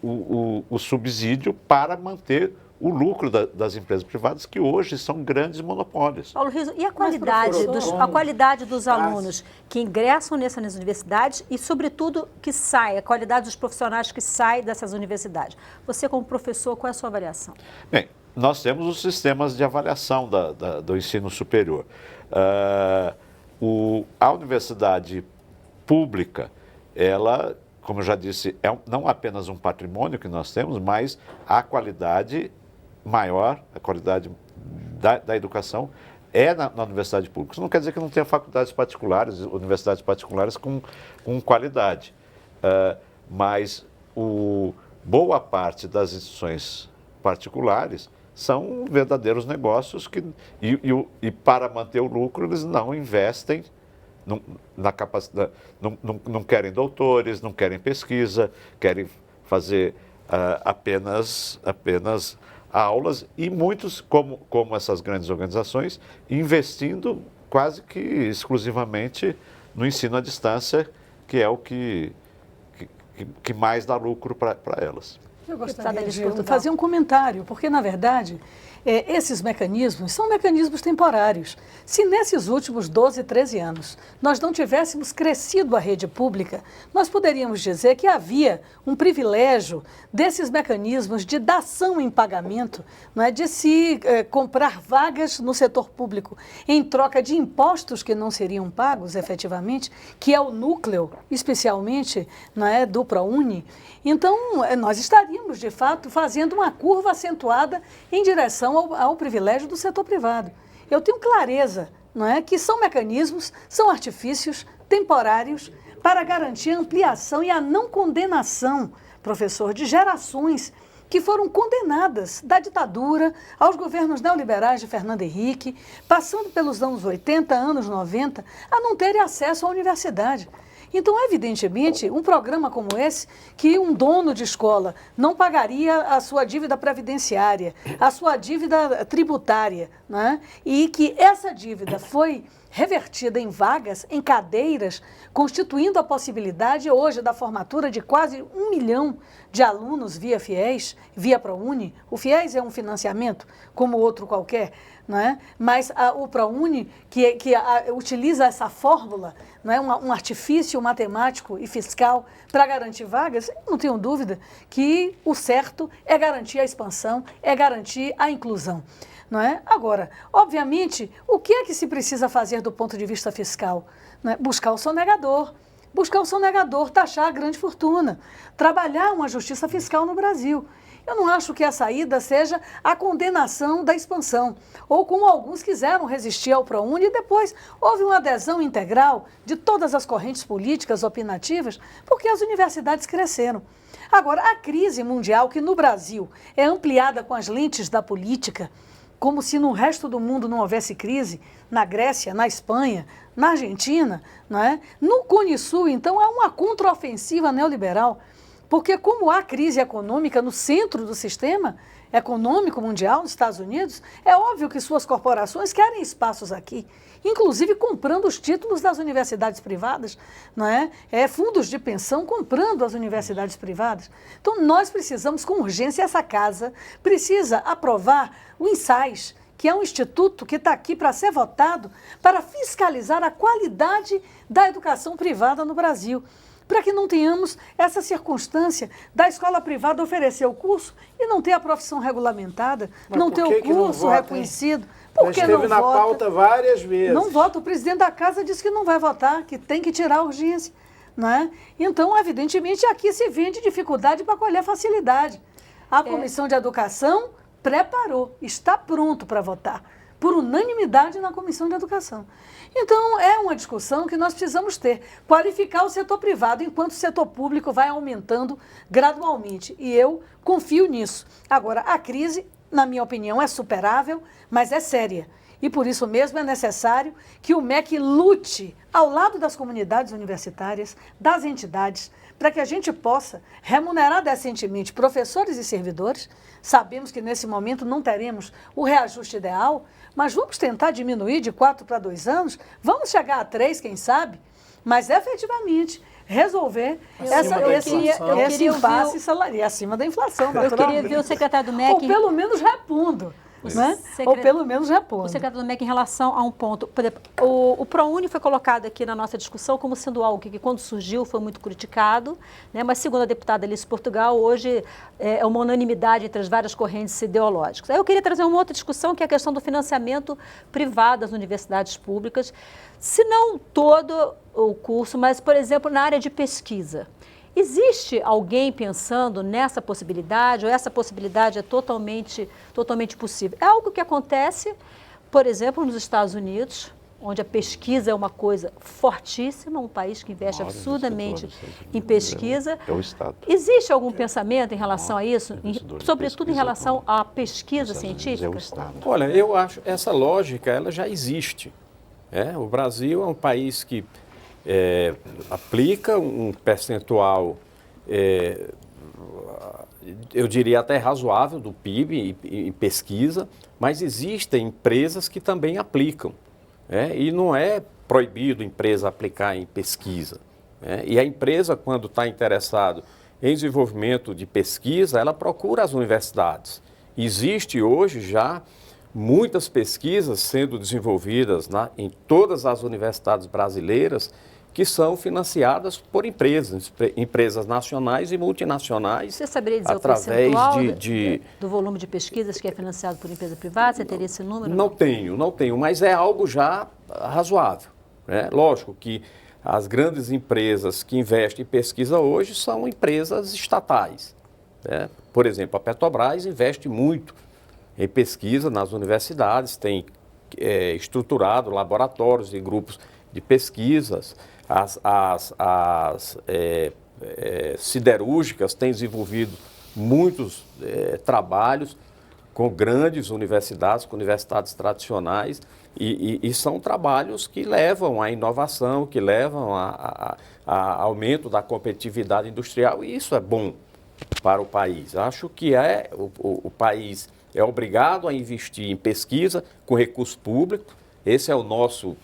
o subsídio para manter o lucro das empresas privadas, que hoje são grandes monopólios. Paulo Riso, e a qualidade dos alunos que ingressam nessas universidades e, sobretudo, que saem, a qualidade dos profissionais que saem dessas universidades? Você, como professor, qual é a sua avaliação? Bem, nós temos os sistemas de avaliação do ensino superior. A universidade pública, ela, como eu já disse, é não apenas um patrimônio que nós temos, mas a qualidade maior, a qualidade da educação é na universidade pública. Isso não quer dizer que não tenha faculdades particulares, universidades particulares com qualidade, mas boa parte das instituições particulares são verdadeiros negócios e para manter o lucro eles não investem na capacidade, não querem doutores, não querem pesquisa, querem fazer apenas aulas e muitos, como essas grandes organizações, investindo quase que exclusivamente no ensino à distância, que é o que mais dá lucro para elas. Eu gostaria de fazer um comentário, porque, na verdade, esses mecanismos são mecanismos temporários. Se nesses últimos 12, 13 anos nós não tivéssemos crescido a rede pública, nós poderíamos dizer que havia um privilégio desses mecanismos de dação em pagamento, não é, de se comprar vagas no setor público em troca de impostos que não seriam pagos efetivamente, que é o núcleo, especialmente, não é, do ProUni. Então, nós estaríamos, de fato, fazendo uma curva acentuada em direção ao privilégio do setor privado. Eu tenho clareza, não é, que são mecanismos, são artifícios temporários para garantir a ampliação e a não condenação, professor, de gerações que foram condenadas da ditadura aos governos neoliberais de Fernando Henrique, passando pelos anos 80, anos 90, a não terem acesso à universidade. Então, evidentemente, um programa como esse, que um dono de escola não pagaria a sua dívida previdenciária, a sua dívida tributária, né? E que essa dívida foi revertida em vagas, em cadeiras, constituindo a possibilidade hoje da formatura de quase 1 milhão de alunos via FIES, via ProUni. O FIES é um financiamento como outro qualquer, não é? Mas o ProUni, que utiliza essa fórmula, não é? Um artifício matemático e fiscal para garantir vagas, não tenho dúvida que o certo é garantir a expansão, é garantir a inclusão. Não é? Agora, obviamente, o que é que se precisa fazer do ponto de vista fiscal? Não é? Buscar o sonegador, taxar a grande fortuna, trabalhar uma justiça fiscal no Brasil. Eu não acho que a saída seja a condenação da expansão, ou como alguns quiseram resistir ao ProUni e depois houve uma adesão integral de todas as correntes políticas opinativas, porque as universidades cresceram. Agora, a crise mundial, que no Brasil é ampliada com as lentes da política, como se no resto do mundo não houvesse crise, na Grécia, na Espanha, na Argentina, não é? No Cone Sul, então, há uma contraofensiva neoliberal, porque como há crise econômica no centro do sistema econômico mundial, nos Estados Unidos, é óbvio que suas corporações querem espaços aqui, inclusive comprando os títulos das universidades privadas, não é? Fundos de pensão comprando as universidades privadas. Então, nós precisamos, com urgência, essa casa precisa aprovar o INSAES, que é um instituto que está aqui para ser votado para fiscalizar a qualidade da educação privada no Brasil, para que não tenhamos essa circunstância da escola privada oferecer o curso e não ter a profissão regulamentada, não ter o curso reconhecido. Porque não vota? Esteve na pauta várias vezes. Não vota. O presidente da casa disse que não vai votar, que tem que tirar a urgência. Não é? Então, evidentemente, aqui se vende dificuldade para colher facilidade. A Comissão de Educação preparou, está pronto para votar, por unanimidade na Comissão de Educação. Então, é uma discussão que nós precisamos ter, qualificar o setor privado, enquanto o setor público vai aumentando gradualmente. E eu confio nisso. Agora, a crise na minha opinião, é superável, mas é séria. E por isso mesmo é necessário que o MEC lute ao lado das comunidades universitárias, das entidades, para que a gente possa remunerar decentemente professores e servidores. Sabemos que nesse momento não teremos o reajuste ideal, mas vamos tentar diminuir de 4 para 2 anos, vamos chegar a 3, quem sabe, mas efetivamente resolver esse impasse salarial acima da inflação. Eu queria ver o secretário do MEC... Ou pelo menos repondo. Né? Ou pelo menos repondo. O secretário do MEC, em relação a um ponto, por exemplo, o ProUni foi colocado aqui na nossa discussão como sendo algo que quando surgiu foi muito criticado, né? Mas segundo a deputada Alice Portugal, hoje é uma unanimidade entre as várias correntes ideológicas. Aí eu queria trazer uma outra discussão, que é a questão do financiamento privado das universidades públicas, se não todo o curso, mas, por exemplo, na área de pesquisa. Existe alguém pensando nessa possibilidade, ou essa possibilidade é totalmente possível? É algo que acontece, por exemplo, nos Estados Unidos, onde a pesquisa é uma coisa fortíssima, um país que investe absurdamente em pesquisa. É o Estado. Existe algum pensamento em relação a isso, sobretudo em relação à pesquisa científica? É o Estado. Olha, eu acho essa lógica ela já existe. O Brasil é um país que aplica um percentual, eu diria até razoável, do PIB em pesquisa, mas existem empresas que também aplicam. E não é proibido a empresa aplicar em pesquisa. E a empresa, quando está interessada em desenvolvimento de pesquisa, ela procura as universidades. Existe hoje já muitas pesquisas sendo desenvolvidas em todas as universidades brasileiras que são financiadas por empresas nacionais e multinacionais. Você saberia dizer através o percentual do volume de pesquisas que é financiado por empresa privada? Você teria esse número? Não tenho, mas é algo já razoável. Lógico que as grandes empresas que investem em pesquisa hoje são empresas estatais. Por exemplo, a Petrobras investe muito em pesquisa nas universidades, tem estruturado laboratórios e grupos de pesquisas. As siderúrgicas têm desenvolvido muitos trabalhos com grandes universidades, com universidades tradicionais, e são trabalhos que levam à inovação, que levam a aumento da competitividade industrial, e isso é bom para o país. Acho que o país é obrigado a investir em pesquisa com recurso público. Esse é o nosso,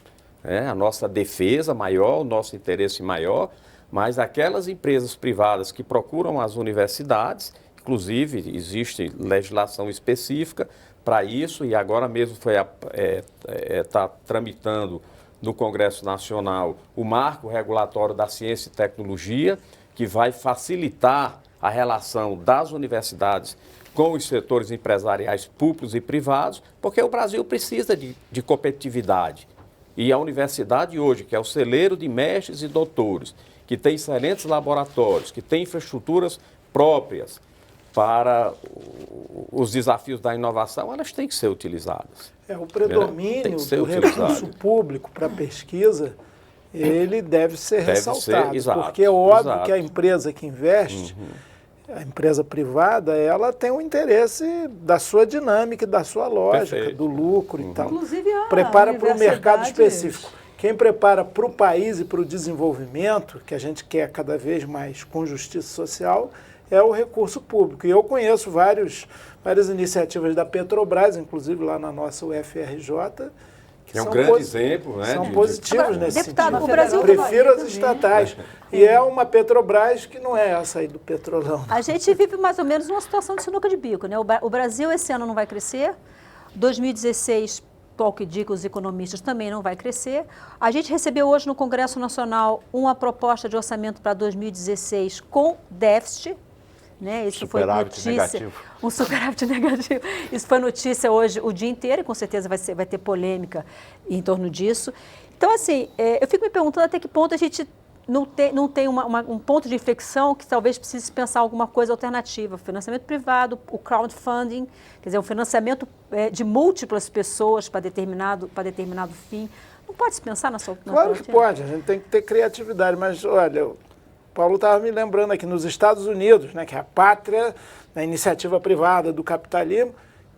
a nossa defesa maior, o nosso interesse maior, mas aquelas empresas privadas que procuram as universidades, inclusive existe legislação específica para isso, e agora mesmo está tramitando no Congresso Nacional o marco regulatório da ciência e tecnologia, que vai facilitar a relação das universidades com os setores empresariais públicos e privados, porque o Brasil precisa de competitividade. E a universidade hoje, que é o celeiro de mestres e doutores, que tem excelentes laboratórios, que tem infraestruturas próprias para os desafios da inovação, elas têm que ser utilizadas. O predomínio do recurso público para pesquisa, ele deve ser ressaltado, porque é óbvio que a empresa que investe, a empresa privada, ela tem um interesse da sua dinâmica, da sua lógica, do lucro e tal. Inclusive prepara para o mercado específico. Quem prepara para o país e para o desenvolvimento, que a gente quer cada vez mais com justiça social, é o recurso público. E eu conheço várias iniciativas da Petrobras, inclusive lá na nossa UFRJ, que é um grande exemplo, são positivos nesse sentido. O Brasil prefiro as estatais. E é uma Petrobras que não é essa aí do Petrolão. A gente vive mais ou menos uma situação de sinuca de bico, né? O Brasil esse ano não vai crescer, 2016, ao que digo os economistas, também não vai crescer. A gente recebeu hoje no Congresso Nacional uma proposta de orçamento para 2016 com déficit. Isso foi notícia, negativo. Um superávit negativo. Isso foi notícia hoje o dia inteiro e com certeza vai ter polêmica em torno disso. Então, assim, eu fico me perguntando até que ponto a gente não tem um ponto de inflexão que talvez precise pensar alguma coisa alternativa. O financiamento privado, o crowdfunding, quer dizer, o financiamento de múltiplas pessoas para determinado fim. Não pode se pensar na sua... Claro que pode, a gente tem que ter criatividade, mas olha... Paulo estava me lembrando aqui, nos Estados Unidos, que é a pátria da iniciativa privada, do capitalismo,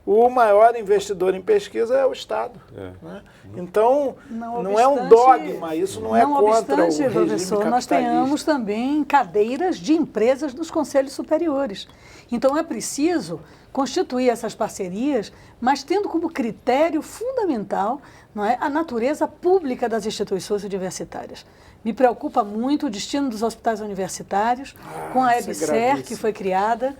o maior investidor em pesquisa é o Estado. Né? Então, não é um dogma, isso não é contra o regime professor, nós tenhamos também cadeiras de empresas nos conselhos superiores. Então, é preciso constituir essas parcerias, mas tendo como critério fundamental, não é, a natureza pública das instituições universitárias. Me preocupa muito o destino dos hospitais universitários, com a EBSER, que foi criada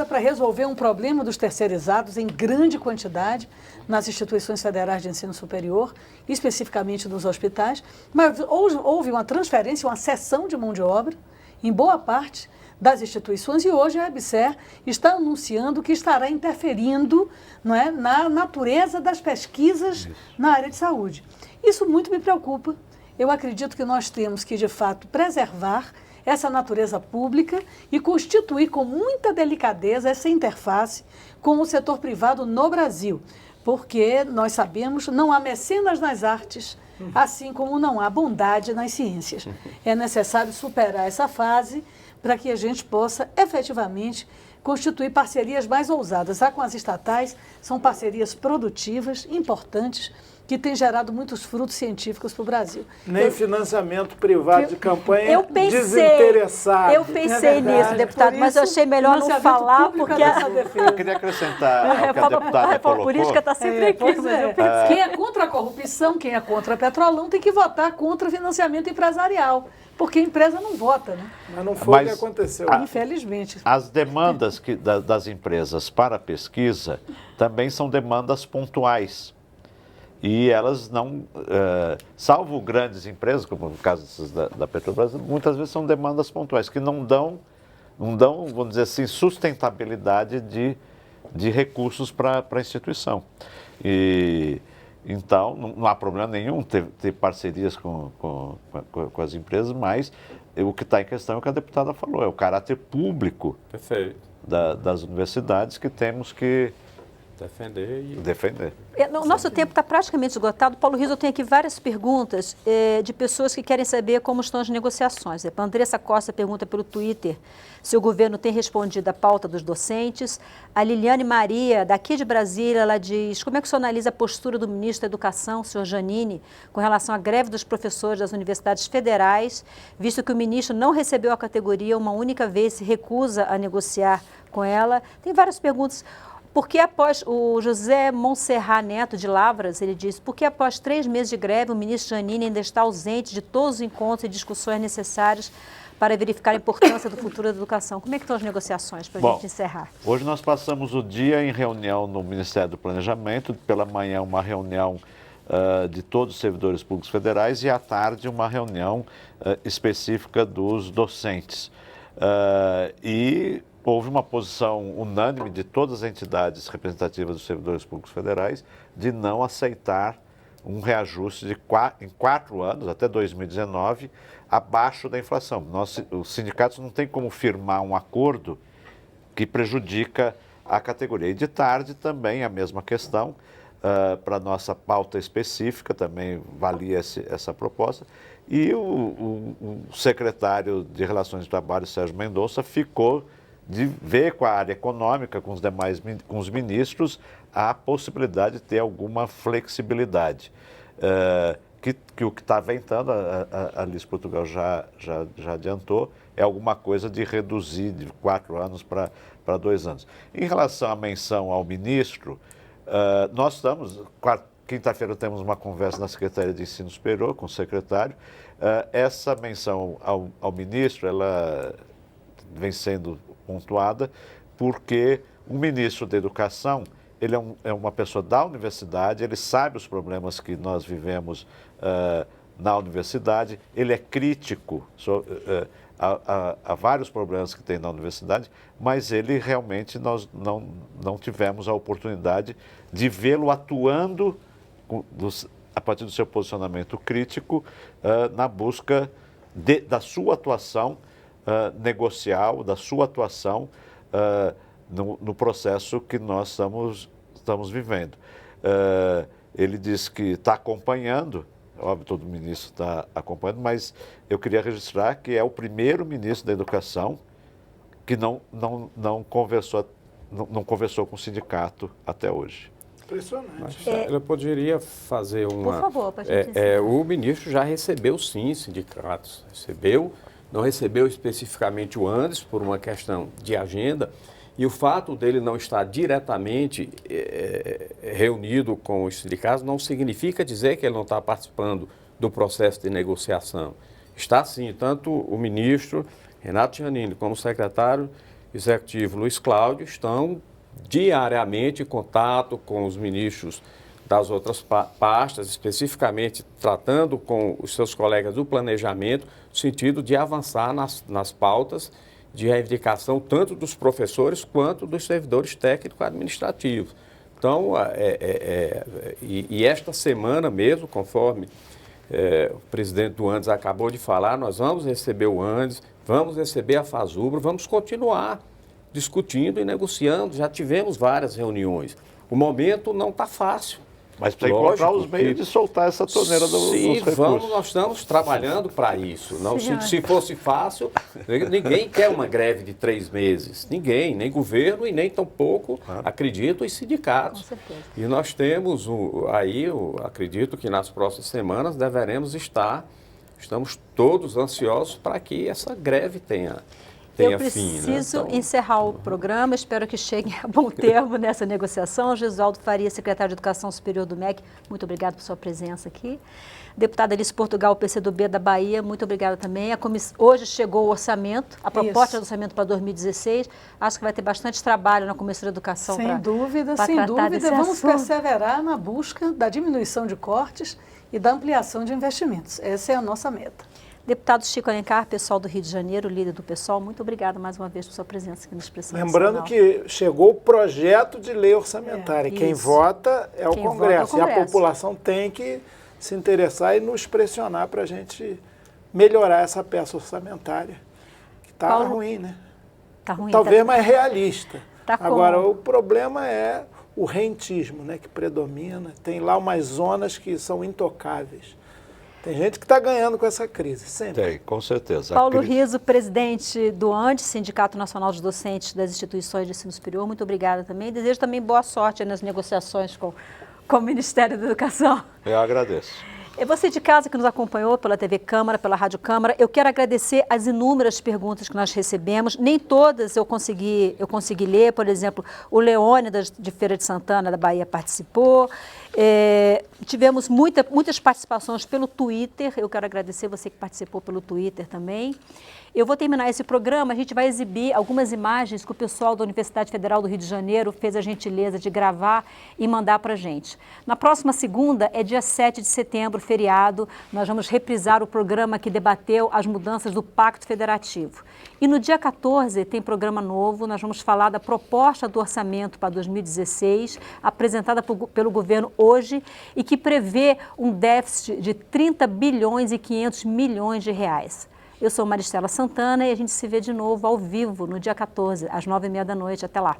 para resolver um problema dos terceirizados em grande quantidade nas instituições federais de ensino superior, especificamente nos hospitais, mas houve uma transferência, uma cessão de mão de obra, em boa parte, das instituições, e hoje a EBSER está anunciando que estará interferindo, não é, na natureza das pesquisas na área de saúde. Isso muito me preocupa. Eu acredito que nós temos que, de fato, preservar essa natureza pública e constituir com muita delicadeza essa interface com o setor privado no Brasil, porque nós sabemos, não há mecenas nas artes, assim como não há bondade nas ciências. É necessário superar essa fase para que a gente possa efetivamente constituir parcerias mais ousadas. Com as estatais, são parcerias produtivas, importantes, que têm gerado muitos frutos científicos para o Brasil. Nem financiamento privado de campanha desinteressado. Eu pensei nisso, deputado, mas eu achei melhor não falar, porque eu queria acrescentar ao que a deputada a reforma colocou. política está sempre aqui. Quem é contra a corrupção, quem é contra a Petrolão, tem que votar contra financiamento empresarial, porque a empresa não vota, né? Mas não foi o que aconteceu. Infelizmente. As demandas das empresas para a pesquisa também são demandas pontuais. E elas não, salvo grandes empresas, como no caso da Petrobras, muitas vezes são demandas pontuais, que não dão, vamos dizer assim, sustentabilidade de recursos para a instituição. E, então, não há problema nenhum ter parcerias com as empresas, mas o que está em questão é o que a deputada falou, é o caráter público das universidades que temos que defender. O nosso tempo está praticamente esgotado. Paulo Riso, eu tenho aqui várias perguntas de pessoas que querem saber como estão as negociações. A Andressa Costa pergunta pelo Twitter se o governo tem respondido à pauta dos docentes. A Liliane Maria, daqui de Brasília, ela diz: como é que o senhor analisa a postura do ministro da Educação, o senhor Janine, com relação à greve dos professores das universidades federais, visto que o ministro não recebeu a categoria uma única vez, se recusa a negociar com ela? Tem várias perguntas. Porque após o José Monserrat Neto de Lavras, ele diz: porque após 3 meses de greve, o ministro Janine ainda está ausente de todos os encontros e discussões necessárias para verificar a importância do futuro da educação. Como é que estão as negociações, para a gente encerrar? Hoje nós passamos o dia em reunião no Ministério do Planejamento, pela manhã uma reunião de todos os servidores públicos federais e à tarde uma reunião específica dos docentes. E houve uma posição unânime de todas as entidades representativas dos servidores públicos federais de não aceitar um reajuste em 4 anos, até 2019, abaixo da inflação. Os sindicatos não têm como firmar um acordo que prejudica a categoria. E de tarde também a mesma questão, para a nossa pauta específica, também valia essa proposta. E o secretário de Relações de Trabalho, Sérgio Mendonça, ficou de ver com a área econômica, com os ministros, a possibilidade de ter alguma flexibilidade. Que o que está aventando, a Alice Portugal já adiantou, é alguma coisa de reduzir de 4 anos para 2 anos. Em relação à menção ao ministro, nós estamos, quinta-feira temos uma conversa na Secretaria de Ensino Superior com o secretário. Essa menção ao ministro, ela vem sendo pontuada porque o ministro da Educação, ele é uma pessoa da universidade, ele sabe os problemas que nós vivemos na universidade, ele é crítico a vários problemas que tem na universidade, mas ele realmente, nós não tivemos a oportunidade de vê-lo atuando a partir do seu posicionamento crítico na busca da sua atuação negocial, da sua atuação no processo que nós estamos vivendo. Ele diz que está acompanhando, óbvio, todo ministro está acompanhando, mas eu queria registrar que é o primeiro ministro da Educação que não conversou não conversou com o sindicato até hoje. Impressionante. Eu poderia fazer uma... Por favor, para a gente encerrar. O ministro já recebeu, sim, sindicatos. Recebeu, não recebeu especificamente o Andes, por uma questão de agenda, e o fato dele não estar diretamente reunido com os sindicatos não significa dizer que ele não está participando do processo de negociação. Está, sim, tanto o ministro Renato Giannini como o secretário executivo Luiz Cláudio estão diariamente em contato com os ministros das outras pastas, especificamente tratando com os seus colegas do planejamento, no sentido de avançar nas pautas de reivindicação tanto dos professores quanto dos servidores técnico-administrativos. Então, e esta semana mesmo, conforme o presidente do Andes acabou de falar, nós vamos receber o Andes, vamos receber a FASUBRO, vamos continuar discutindo e negociando, já tivemos várias reuniões. O momento não está fácil. Mas precisa encontrar os meios de soltar essa torneira dos recursos. Nós estamos trabalhando para isso. Não, se fosse fácil, ninguém quer uma greve de 3 meses. Ninguém, nem governo e nem tampouco, acredito, os sindicatos. Com certeza. E nós temos acredito que nas próximas semanas estamos todos ansiosos para que essa greve tenha Eu preciso encerrar o programa, espero que cheguem a bom termo nessa negociação. Gesualdo Faria, secretário de Educação Superior do MEC, muito obrigado por sua presença aqui. Deputada Alice Portugal, PCdoB da Bahia, muito obrigada também. Hoje chegou o orçamento, a proposta de orçamento para 2016. Acho que vai ter bastante trabalho na Comissão de Educação. Sem dúvida. Vamos perseverar na busca da diminuição de cortes e da ampliação de investimentos. Essa é a nossa meta. Deputado Chico Alencar, pessoal do Rio de Janeiro, líder do PSOL, muito obrigada mais uma vez por sua presença aqui no Expressão Lembrando Nacional. que chegou o projeto de lei orçamentária. Quem vota é o Congresso. E a população tem que se interessar e nos pressionar para a gente melhorar essa peça orçamentária, que está ruim, né? Tá ruim, talvez mais realista. Agora, como? o problema é o rentismo, né, que predomina. Tem lá umas zonas que são intocáveis. Tem gente que está ganhando com essa crise, sempre. Tem, com certeza. Paulo Riso, presidente do ANDES, Sindicato Nacional de Docentes das Instituições de Ensino Superior, muito obrigada também. Desejo também boa sorte nas negociações com o Ministério da Educação. Eu agradeço. E você de casa que nos acompanhou pela TV Câmara, pela Rádio Câmara, eu quero agradecer as inúmeras perguntas que nós recebemos. Nem todas eu consegui ler, por exemplo, o Leone de Feira de Santana, da Bahia, participou. Tivemos muitas participações pelo Twitter, eu quero agradecer você que participou pelo Twitter também. Eu vou terminar esse programa, a gente vai exibir algumas imagens que o pessoal da Universidade Federal do Rio de Janeiro fez a gentileza de gravar e mandar para a gente. Na próxima segunda, é dia 7 de setembro, feriado, nós vamos reprisar o programa que debateu as mudanças do Pacto Federativo. E no dia 14 tem programa novo, nós vamos falar da proposta do orçamento para 2016, apresentada pelo governo hoje e que prevê um déficit de 30 bilhões e 500 milhões de reais. Eu sou Maristela Santana e a gente se vê de novo ao vivo no dia 14, às 9h30 da noite. Até lá.